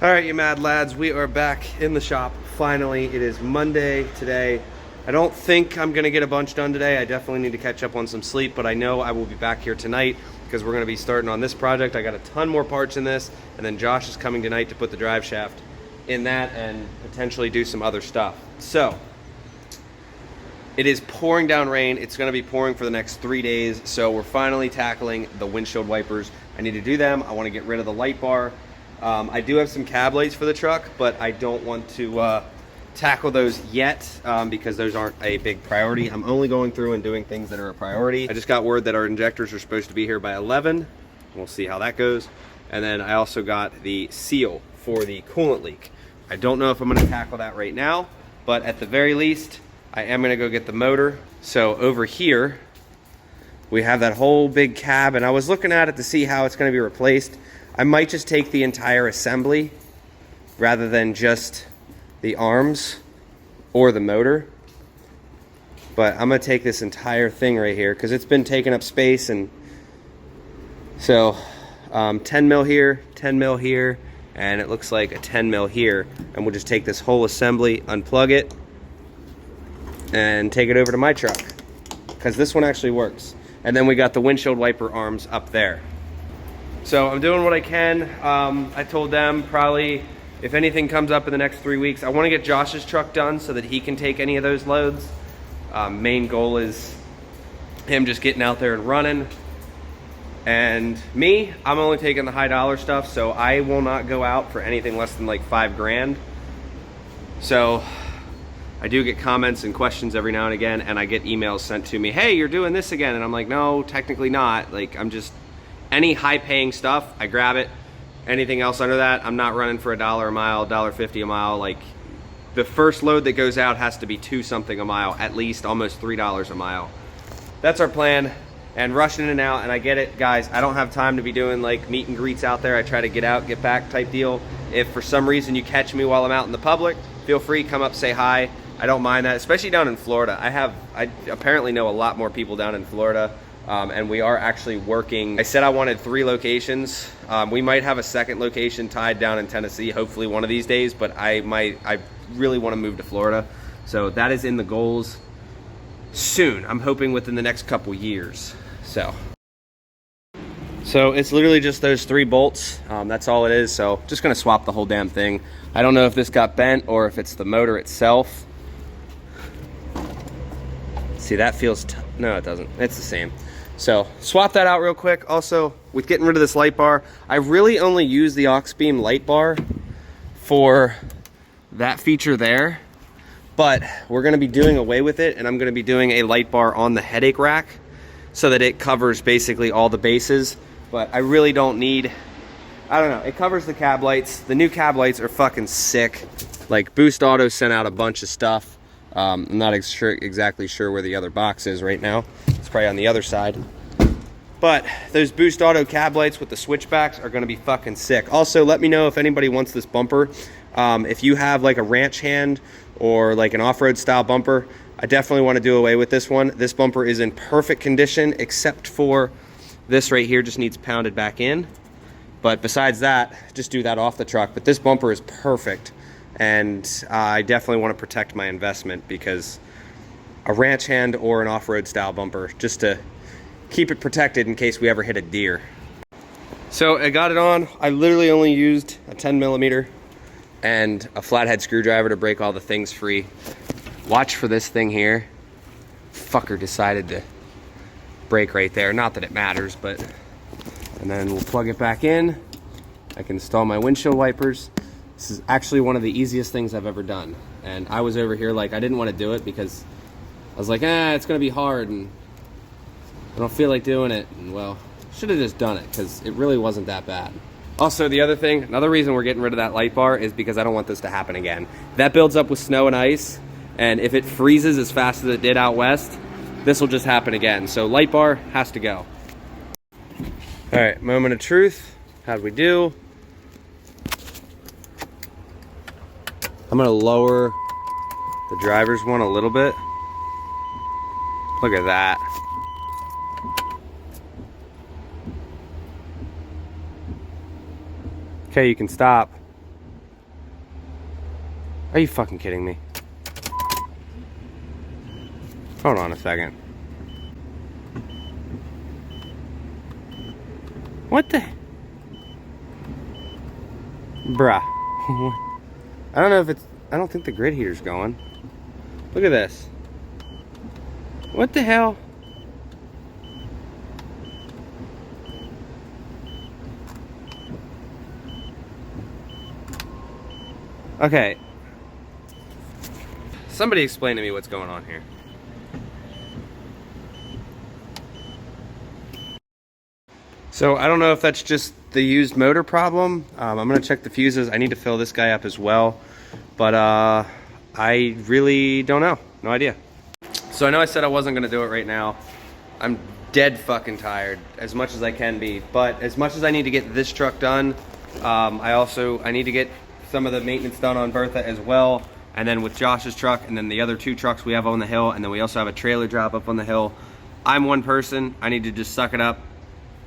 All right, you mad lads, we are back in the shop. Finally, it is Monday today. I don't think I'm gonna get a bunch done today. I definitely need to catch up on some sleep, but I know I will be back here tonight because we're gonna be starting on this project. I got a ton more parts in this, and then Josh is coming tonight to put the drive shaft in that and potentially do some other stuff. So, it is pouring down rain. It's gonna be pouring for the next 3 days, so we're finally tackling the windshield wipers. I need to do them. I wanna get rid of the light bar. I do have some cab lights for the truck, but I don't want to tackle those yet because those aren't a big priority. I'm only going through and doing things that are a priority. I just got word that our injectors are supposed to be here by 11. We'll see how that goes. And then I also got the seal for the coolant leak. I don't know if I'm gonna tackle that right now, but at the very least, I am gonna go get the motor. So over here, we have that whole big cab, and I was looking at it to see how it's gonna be replaced. I might just take the entire assembly rather than just the arms or the motor. But I'm gonna take this entire thing right here because it's been taking up space. And so 10 mil here, 10 mil here, and it looks like a 10 mil here. And we'll just take this whole assembly, unplug it, and take it over to my truck because this one actually works. And then we got the windshield wiper arms up there. So I'm doing what I can. I told them probably if anything comes up in the next 3 weeks, I want to get Josh's truck done so that he can take any of those loads. Main goal is him just getting out there and running. And me, I'm only taking the high dollar stuff, so I will not go out for anything less than like 5 grand. So I do get comments and questions every now and again, and I get emails sent to me, hey, you're doing this again. And I'm like, no, technically not. Like, I'm just, any high paying stuff, I grab it. Anything else under that, I'm not running for $1 a mile, $1.50 a mile. Like, the first load that goes out has to be 2 something a mile, at least almost $3 a mile. That's our plan. And rushing in and out, and I get it, guys, I don't have time to be doing like meet and greets out there. I try to get out, get back type deal. If for some reason you catch me while I'm out in the public, feel free, come up, say hi. I don't mind that, especially down in Florida. I apparently know a lot more people down in Florida. And we are actually working. I said I wanted 3 locations. We might have a second location tied down in Tennessee, hopefully one of these days, but I really want to move to Florida. So that is in the goals soon. I'm hoping within the next couple years. So it's literally just those 3 bolts. That's all it is. So just gonna swap the whole damn thing. I don't know if this got bent or if it's the motor itself. See, that feels, no, it doesn't. It's the same. So swap that out real quick. Also, with getting rid of this light bar, I really only use the aux beam light bar for that feature there, but we're gonna be doing away with it, and I'm gonna be doing a light bar on the headache rack so that it covers basically all the bases. But I really don't need, I don't know, it covers the cab lights. The new cab lights are fucking sick. Like, Boost Auto sent out a bunch of stuff. I'm not exactly sure where the other box is right now. It's probably on the other side. But those Boost Auto cab lights with the switchbacks are gonna be fucking sick. Also, let me know if anybody wants this bumper. If you have like a ranch hand or like an off-road style bumper, I definitely wanna do away with this one. This bumper is in perfect condition, except for this right here just needs pounded back in. But besides that, just do that off the truck. But this bumper is perfect. And I definitely want to protect my investment because a ranch hand or an off-road style bumper, just to keep it protected in case we ever hit a deer. So I got it on. I literally only used a 10 millimeter and a flathead screwdriver to break all the things free. Watch for this thing here. Fucker decided to break right there. Not that it matters, but, and then we'll plug it back in. I can install my windshield wipers. This is actually one of the easiest things I've ever done. And I was over here like, I didn't want to do it because I was like, it's gonna be hard and I don't feel like doing it. And well, should have just done it because it really wasn't that bad. Also, the other thing, another reason we're getting rid of that light bar is because I don't want this to happen again. That builds up with snow and ice, and if it freezes as fast as it did out west, this will just happen again. So light bar has to go. All right, moment of truth. How'd we do? I'm gonna lower the driver's one a little bit. Look at that. Okay, you can stop. Are you fucking kidding me? Hold on a second. What the? Bruh. I don't know if it's... I don't think the grid heater's going. Look at this. What the hell? Okay. Somebody explain to me what's going on here. So I don't know if that's just the used motor problem. I'm gonna check the fuses. I need to fill this guy up as well. But I really don't know. No idea. So I know I said I wasn't gonna do it right now. I'm dead fucking tired, as much as I can be. But as much as I need to get this truck done, I need to get some of the maintenance done on Bertha as well. And then with Josh's truck, and then the other 2 trucks we have on the hill, and then we also have a trailer drop up on the hill. I'm one person. I need to just suck it up,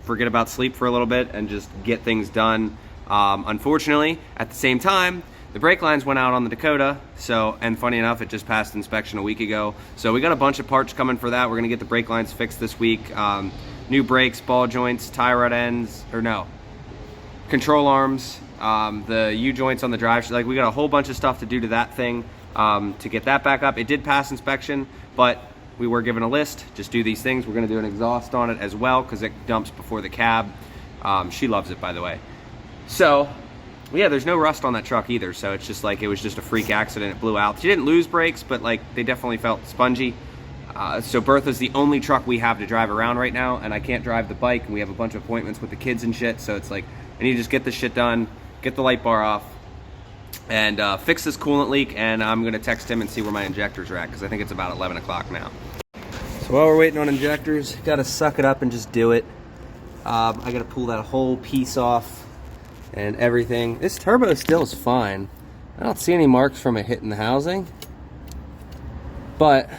forget about sleep for a little bit, and just get things done. Unfortunately, at the same time, the brake lines went out on the Dakota, and funny enough, it just passed inspection a week ago. So we got a bunch of parts coming for that. We're gonna get the brake lines fixed this week. New brakes, ball joints, tie rod ends, control arms, the U-joints on the drive. Like, we got a whole bunch of stuff to do to that thing to get that back up. It did pass inspection, but we were given a list, just do these things. We're gonna do an exhaust on it as well, because it dumps before the cab. She loves it, by the way. So, yeah, there's no rust on that truck either, so it's just like, it was just a freak accident, it blew out. She didn't lose brakes, but like, they definitely felt spongy. So Bertha's the only truck we have to drive around right now, and I can't drive the bike, and we have a bunch of appointments with the kids and shit, so it's like, I need to just get this shit done, get the light bar off, and fix this coolant leak, and I'm gonna text him and see where my injectors are at, because I think it's about 11 o'clock now. So while we're waiting on injectors, gotta suck it up and just do it. I gotta pull that whole piece off and everything. This turbo still is fine. I don't see any marks from it hitting the housing, but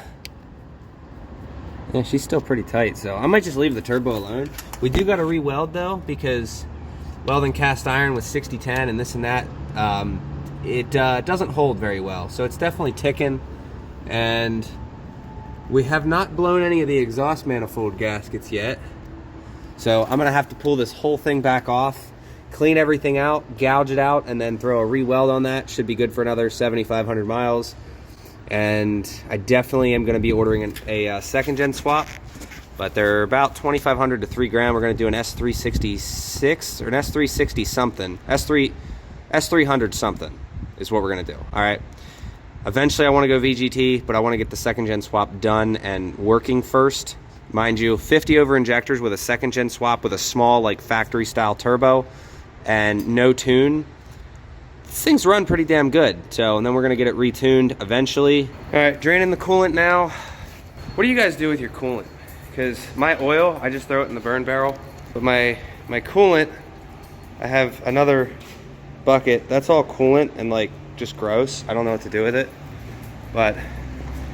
yeah, she's still pretty tight, so I might just leave the turbo alone. We do gotta re-weld though, because welding cast iron with 6010 and this and that, it doesn't hold very well. So it's definitely ticking, and we have not blown any of the exhaust manifold gaskets yet. So I'm gonna have to pull this whole thing back off, clean everything out, gouge it out, and then throw a re-weld on that. Should be good for another 7,500 miles. And I definitely am gonna be ordering a second gen swap, but they're about 2,500 to 3 grand. We're gonna do an S366 or an S360 something. S300 something is what we're gonna do, all right? Eventually I wanna go VGT, but I wanna get the second gen swap done and working first. Mind you, 50 over injectors with a second gen swap with a small, like, factory style turbo and no tune. Things run pretty damn good. So, and then we're gonna get it retuned eventually. All right, draining the coolant now. What do you guys do with your coolant? Because my oil, I just throw it in the burn barrel. But my coolant, I have another bucket. That's all coolant and like just gross. I don't know what to do with it. But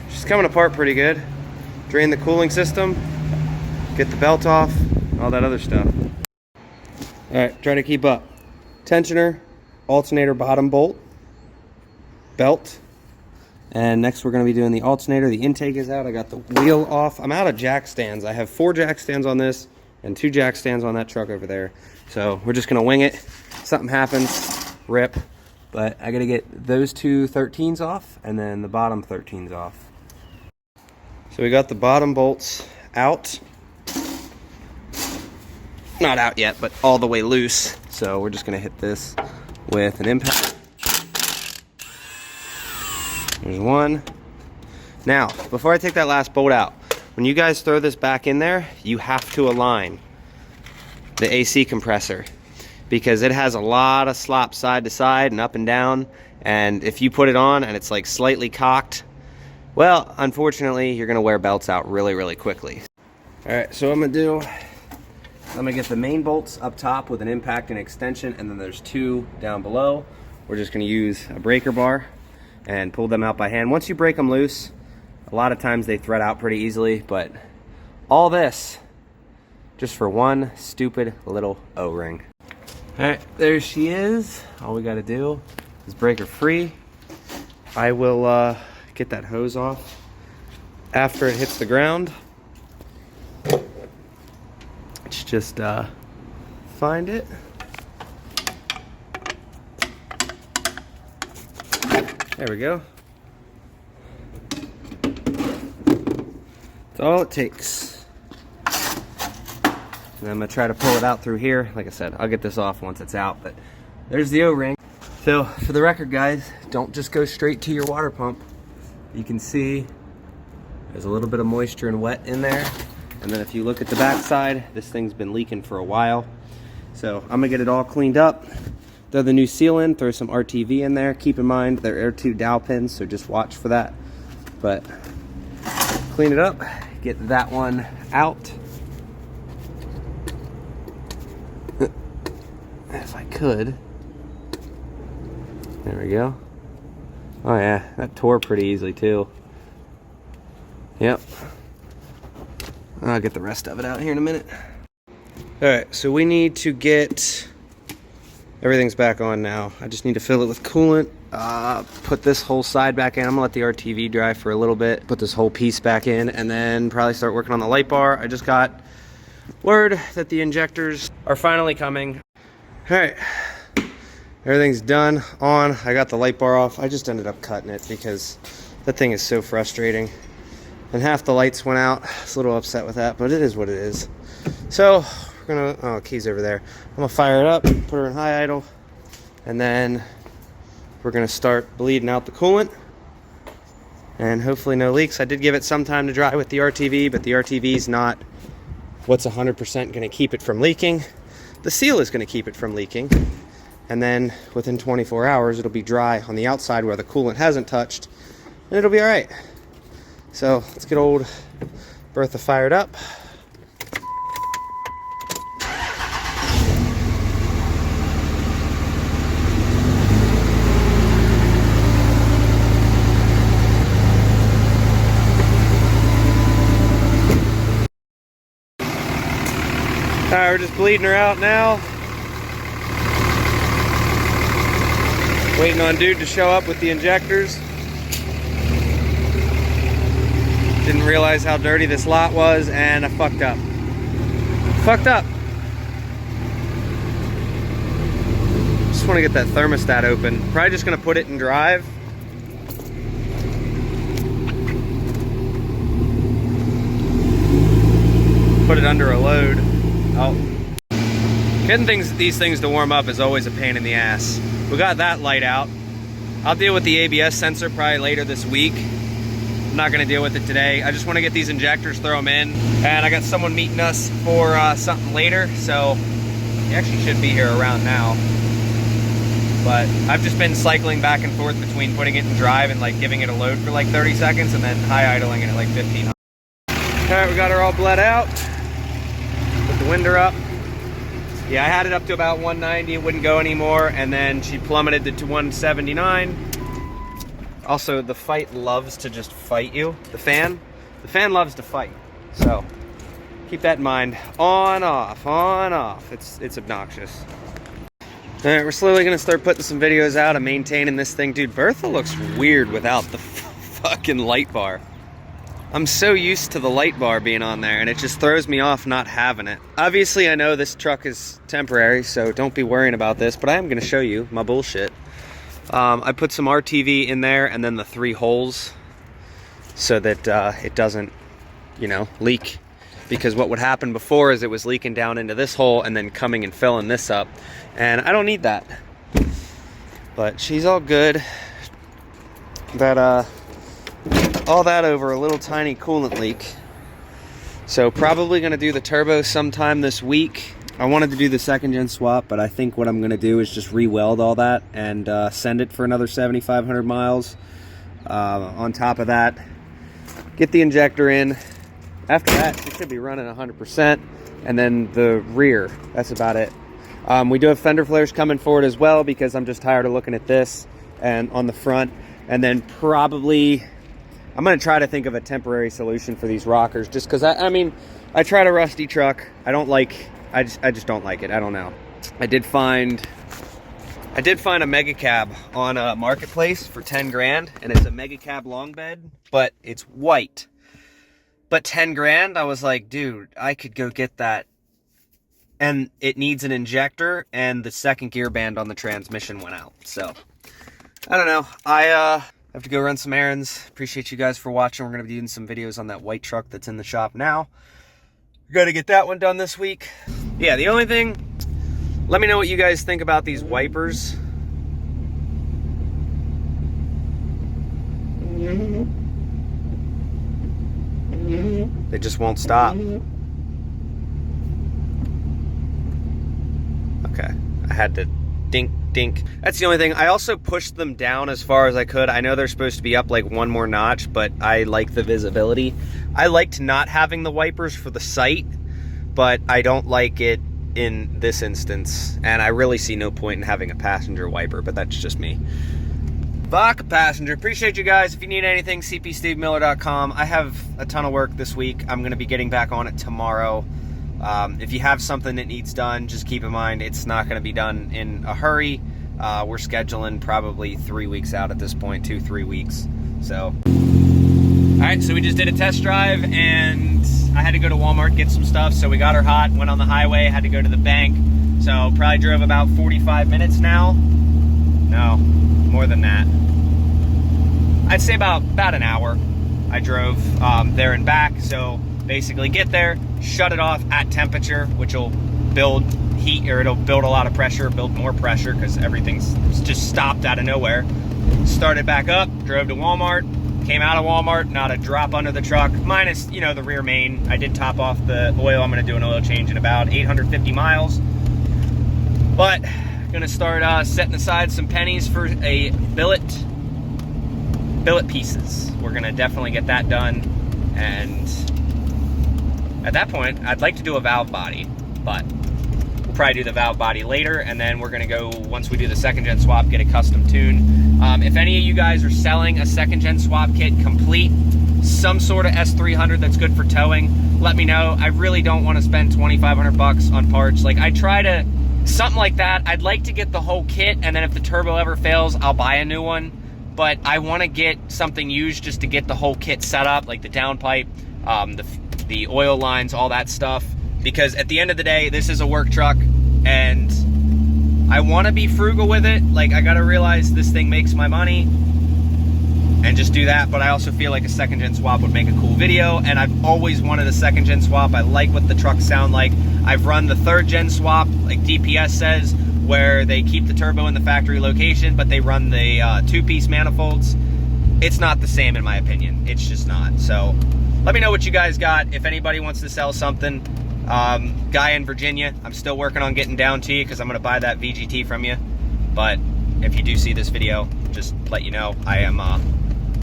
she's coming apart pretty good. Drain the cooling system, get the belt off, all that other stuff. All right, trying to keep up. Tensioner, alternator bottom bolt, belt, and next we're going to be doing the alternator. The intake is out. I got the wheel off. I'm out of jack stands. I have 4 jack stands on this and 2 jack stands on that truck over there. So we're just going to wing it. Something happens, rip. But I got to get those 2 13s off and then the bottom 13s off. So we got the bottom bolts out. Not out yet, but all the way loose. So we're just going to hit this with an impact. There's one. Now, before I take that last bolt out, when you guys throw this back in there, you have to align the AC compressor, because it has a lot of slop side to side and up and down. And if you put it on and it's like slightly cocked, well, unfortunately, you're gonna wear belts out really, really quickly. All right, so what I'm gonna do, I'm gonna get the main bolts up top with an impact and extension, and then there's 2 down below. We're just gonna use a breaker bar and pull them out by hand. Once you break them loose, a lot of times they thread out pretty easily, but all this just for one stupid little O-ring. All right, there she is. All we gotta do is break her free, I will get that hose off after it hits the ground. Let's just find it. There we go. That's all it takes. And I'm gonna try to pull it out through here. Like I said, I'll get this off once it's out, but there's the O-ring. So for the record, guys, don't just go straight to your water pump. You can see there's a little bit of moisture and wet in there. And then if you look at the back side, this thing's been leaking for a while. So I'm gonna get it all cleaned up. Throw the new seal in, throw some RTV in there. Keep in mind they're air 2 dowel pins, so just watch for that. But clean it up, get that one out. If I could. There we go. Oh yeah, that tore pretty easily too. Yep. I'll get the rest of it out here in a minute. All right, so we need to get, everything's back on now. I just need to fill it with coolant, put this whole side back in. I'm gonna let the RTV dry for a little bit, put this whole piece back in, and then probably start working on the light bar. I just got word that the injectors are finally coming. All right, everything's done, on. I got the light bar off. I just ended up cutting it because that thing is so frustrating. And half the lights went out. I was a little upset with that, but it is what it is. So we're gonna, oh, key's over there. I'm gonna fire it up, put her in high idle, and then we're gonna start bleeding out the coolant. And hopefully no leaks. I did give it some time to dry with the RTV, but the RTV is not what's 100% gonna keep it from leaking. The seal is gonna keep it from leaking. And then within 24 hours, it'll be dry on the outside where the coolant hasn't touched, and it'll be all right. So let's get old Bertha fired up. All right, we're just bleeding her out now. Waiting on dude to show up with the injectors. Didn't realize how dirty this lot was, and I fucked up. Just want to get that thermostat open. Probably just gonna put it in drive. Put it under a load. Oh. Getting these things to warm up is always a pain in the ass. We got that light out. I'll deal with the ABS sensor probably later this week. I'm not gonna deal with it today. I just wanna get these injectors, throw them in. And I got someone meeting us for something later, so he actually should be here around now. But I've just been cycling back and forth between putting it in drive and like giving it a load for like 30 seconds and then high idling it at like 15. All right, we got her all bled out. Put the winder up. Yeah, I had it up to about 190, it wouldn't go anymore, and then she plummeted to 179. Also, the fight loves to just fight you. The fan loves to fight. So keep that in mind. On, off, on, off. It's obnoxious. All right, we're slowly gonna start putting some videos out of maintaining this thing. Dude, Bertha looks weird without the fucking light bar. I'm so used to the light bar being on there, and it just throws me off not having it. Obviously, I know this truck is temporary, so don't be worrying about this, but I am gonna show you my bullshit. I put some RTV in there and then the 3 holes so that it doesn't, you know, leak. Because what would happen before is it was leaking down into this hole and then coming and filling this up. And I don't need that. But she's all good. That, all that over a little tiny coolant leak. So probably gonna do the turbo sometime this week. I wanted to do the 2nd gen swap, but I think what I'm going to do is just re-weld all that and send it for another 7,500 miles. On top of that, get the injector in. After that, it should be running 100%. And then the rear, that's about it. We do have fender flares coming forward as well because I'm just tired of looking at this and on the front. And then probably, I'm going to try to think of a temporary solution for these rockers just because, I mean, I tried a rusty truck. I just don't like it. I don't know. I did find I did find a mega cab on a marketplace for 10 grand, and it's a mega cab long bed, but it's white. But 10 grand, I was like, dude, I could go get that. And it needs an injector, and the second gear band on the transmission went out. So, I don't know. I have to go run some errands. Appreciate you guys for watching. We're going to be doing some videos on that white truck that's in the shop now. Got to get that one done this week. Yeah, the only thing, let me know what you guys think about these wipers. They just won't stop. Okay, I had to dink, dink. That's the only thing. I also pushed them down as far as I could. I know they're supposed to be up like one more notch, but I like the visibility. I liked not having the wipers for the sight, but I don't like it in this instance, and I really see no point in having a passenger wiper, but that's just me. Fuck a passenger. Appreciate you guys. If you need anything, cpstevemiller.com. I have a ton of work this week. I'm going to be getting back on it tomorrow. If you have something that needs done, just keep in mind it's not going to be done in a hurry. We're scheduling probably 3 weeks out at this point, 2-3 weeks. So, all right, so we just did a test drive, and I had to go to Walmart, get some stuff, so we got her hot, went on the highway, had to go to the bank, so probably drove about 45 minutes now. No, more than that. I'd say about an hour I drove there and back, so basically get there, shut it off at temperature, which will build heat, or it'll build a lot of pressure, build more pressure, because everything's just stopped out of nowhere. Started back up, drove to Walmart, came out of Walmart, not a drop under the truck, minus, you know, the rear main. I did top off the oil. I'm going to do an oil change in about 850 miles. But, going to start setting aside some pennies for a billet pieces. We're going to definitely get that done. And at that point, I'd like to do a valve body, but we'll probably do the valve body later, and then we're going to go, once we do the second gen swap, get a custom tune. If any of you guys are selling a second gen swap kit complete, some sort of S300 that's good for towing, let me know. I really don't want to spend 2,500 bucks on parts. Like, I try to, something like that, I'd like to get the whole kit, and then if the turbo ever fails, I'll buy a new one. But I want to get something used just to get the whole kit set up, like the downpipe, the oil lines, all that stuff. Because at the end of the day, this is a work truck, and I want to be frugal with it. Like, I got to realize this thing makes my money and just do that. But I also feel like a second gen swap would make a cool video, and I've always wanted a second gen swap. I like what the trucks sound like. I've run the third gen swap, like DPS says, where they keep the turbo in the factory location, but they run the two-piece manifolds. It's not the same in my opinion. It's just not. So let me know what you guys got. If anybody wants to sell something, guy in Virginia, I'm still working on getting down to you because I'm going to buy that VGT from you. But if you do see this video, just let you know I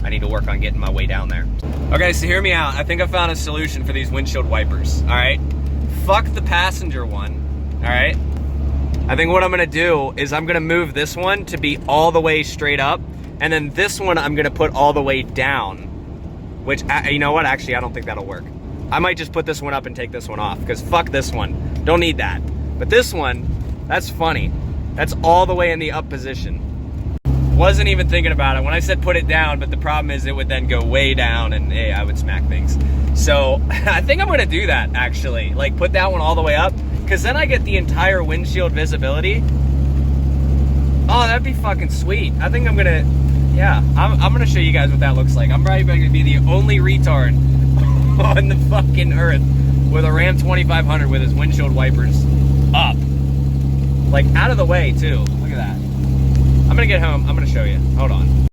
need to work on getting my way down there. Okay, so hear me out. I think I found a solution for these windshield wipers. All right, fuck the passenger one. All right, I think what I'm going to do is I'm going to move this one to be all the way straight up, and then this one I'm going to put all the way down, which, you know what, actually I don't think that'll work. I might just put this one up and take this one off, because fuck this one. Don't need that. But this one, that's funny. That's all the way in the up position. Wasn't even thinking about it when I said put it down, but the problem is it would then go way down and hey, I would smack things. So I think I'm gonna do that actually. Like, put that one all the way up, because then I get the entire windshield visibility. Oh, that'd be fucking sweet. I think I'm gonna, yeah, I'm gonna show you guys what that looks like. I'm probably gonna be the only retard on the fucking earth with a Ram 2500 with his windshield wipers up. Like, out of the way too. Look at that. I'm gonna get home, I'm gonna show you. Hold on.